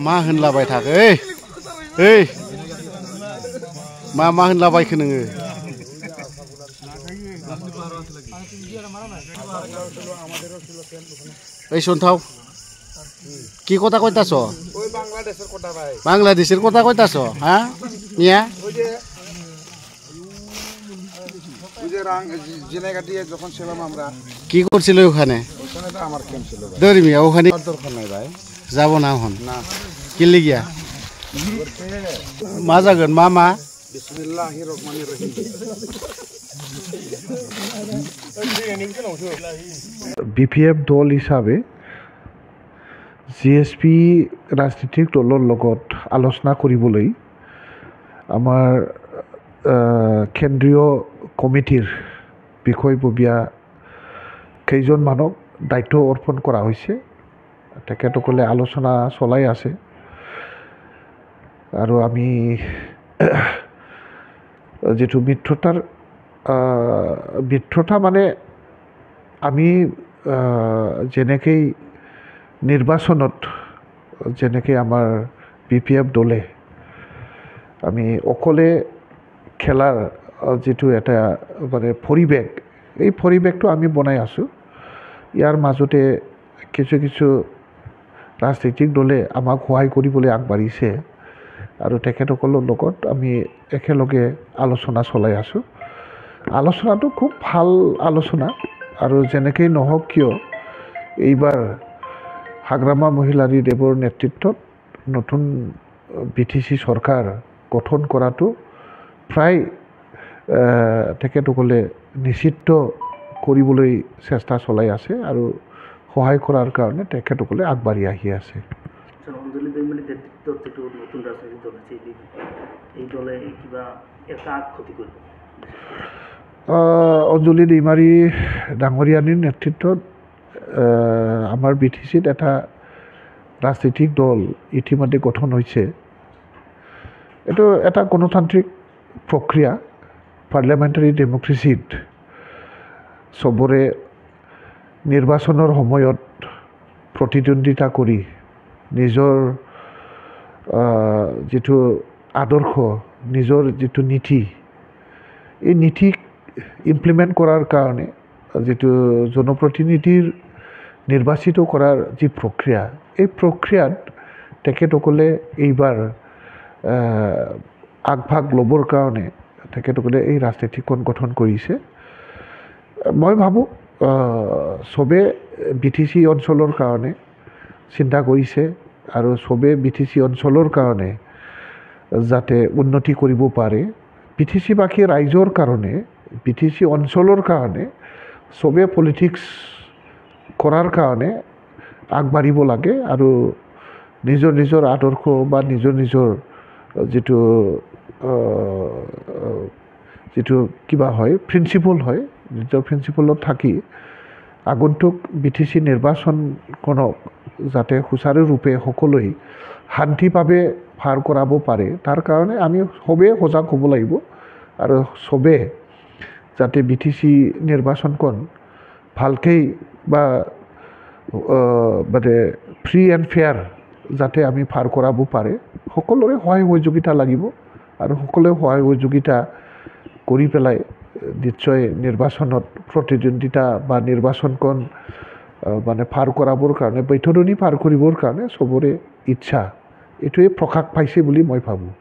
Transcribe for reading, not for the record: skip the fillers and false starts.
मा होनलाबाय थाखो ओइ मा होनलाबायखो नोङो এই সন্থাও কি কথা কইতাছ ওই বাংলাদেশের কথা ভাই বাংলাদেশের কথা কইতাছ হ্যাঁ মিয়া ওই যে জেনাগাটি যখন ছিলাম আমরা কি করছিল ওখানে ওখানে তো আমার ক্যাম্প ছিল ভাই দৌড়ি মিয়া ওখানে দরকার নাই ভাই যাব না এখন না কি লিগিয়া মা যাগোন মা বিসমিল্লাহির রহমানির রহিম বিপিএফ দল হিসাবে জিএসপি ৰাজনীতিক দলৰ লগত আলোচনা কৰিবলৈ আমাৰ কেন্দ্ৰীয় কমিটিৰ বিষয়ববীয়া কেইজনমানক দায়িত্ব অৰ্পণ কৰা হৈছে তেখেতসকলে আলোচনা চলাই আছে আৰু আমি যেটো মিত্ৰতা মানে আমি যেনেকৈ নিৰ্বাচনত যেনেকৈ আমাৰ বিপিএফ দলে আমি অকলে খেলাৰ যেটো এটা মানে পৰিৱেশ এই পৰিৱেশটো আমি বনাই আছোঁ ইয়াৰ মাজতে কিছু ৰাজনৈতিক দলে আমাক সহায় কৰিবলৈ আগবাঢ়িছে আৰু তেখেতসকলৰ লগত আমি একেলগে আলোচনা চলাই আছোঁ আলোচনাটো খুব ভাল আলোচনা আৰু যেনেকৈ নহওক কিয় এইবাৰ হাগ্ৰামা মহিলাৰী দেৱৰ নেতৃত্বত নতুন বিটিসি চৰকাৰ গঠন কৰাটো প্ৰায় তেখেতসকলে নিশ্চিত কৰিবলৈ চেষ্টা চলাই আছে আৰু সহায় কৰাৰ কাৰণে তেখেতসকলে আগবাঢ়ি আহি আছে অঞ্জলি দৈমাৰী নেতৃত্বত যেটো নতুন ৰাজনৈতিক দল আছে এই দলে কিবা এটা ক্ষতি কৰিব অঞ্জলি দৈমাৰী ডাঙৰীয়ানীৰ নেতৃত্বত আমাৰ বিটিসিত এটা ৰাজনৈতিক দল ইতিমধ্যে গঠন হৈছে এটো এটা গণতান্ত্ৰিক প্ৰক্ৰিয়া পাৰ্লিয়ামেণ্টাৰী ডেমক্ৰেচিত সবৰে নিৰ্বাচনৰ সময়ত প্ৰতিদ্বন্দ্বিতা কৰি নিজৰ যেটো আদৰ্শ নিজৰ যেটো নীতি এই নীতিক ইমপ্লিমেণ্ট কৰাৰ কাৰণে যেটো জনপ্ৰতিনিধিৰ নিৰ্বাচিত কৰাৰ যি প্ৰক্ৰিয়া এই প্ৰক্ৰিয়াত তেখেতসকলে এইবাৰ আগভাগ ল'বৰ কাৰণে তেখেতসকলে এই ৰাজনীতিখন গঠন কৰিছে মই ভাবোঁ সবে বিটিসি অঞ্চলৰ কাৰণে চিন্তা কৰিছে আৰু সবে বিটিসি অঞ্চলৰ কাৰণে যাতে উন্নতি কৰিব পাৰে বিটিসি বাকী ৰাইজৰ কাৰণে বিটিসি অঞ্চলৰ কাৰণে সবে পলিটিক্স কৰাৰ কাৰণে আগবাঢ়িব লাগে আৰু নিজৰ আদৰ্শ বা নিজৰ যেটো কিবা হয় প্ৰিন্সিপল হয় নিজৰ প্ৰিন্সিপলত থাকি আগন্তুক বিটিসি নিৰ্বাচনখনক যাতে সুচাৰুৰূপে সকলোৱে শান্তিভাৱে পাৰ কৰাব পাৰে তাৰ কাৰণে আমি সবে সজাগ হ'ব লাগিব আৰু সবে যাতে বিটিসি নিৰ্বাচনখন ভালকৈ বা মানে ফ্ৰী এণ্ড ফেয়াৰ যাতে আমি পাৰ কৰাব পাৰে সকলোৰে সহায় সহযোগিতা লাগিব আৰু সকলোৱে সহায় সহযোগিতা কৰি পেলাই নিশ্চয় নিৰ্বাচনত প্ৰতিদ্বন্দ্বিতা বা নিৰ্বাচনখন মানে পাৰ কৰাবৰ কাৰণে বৈতৰণি পাৰ কৰিবৰ কাৰণে সবৰে ইচ্ছা এইটোৱে প্ৰকাশ পাইছে বুলি মই ভাবোঁ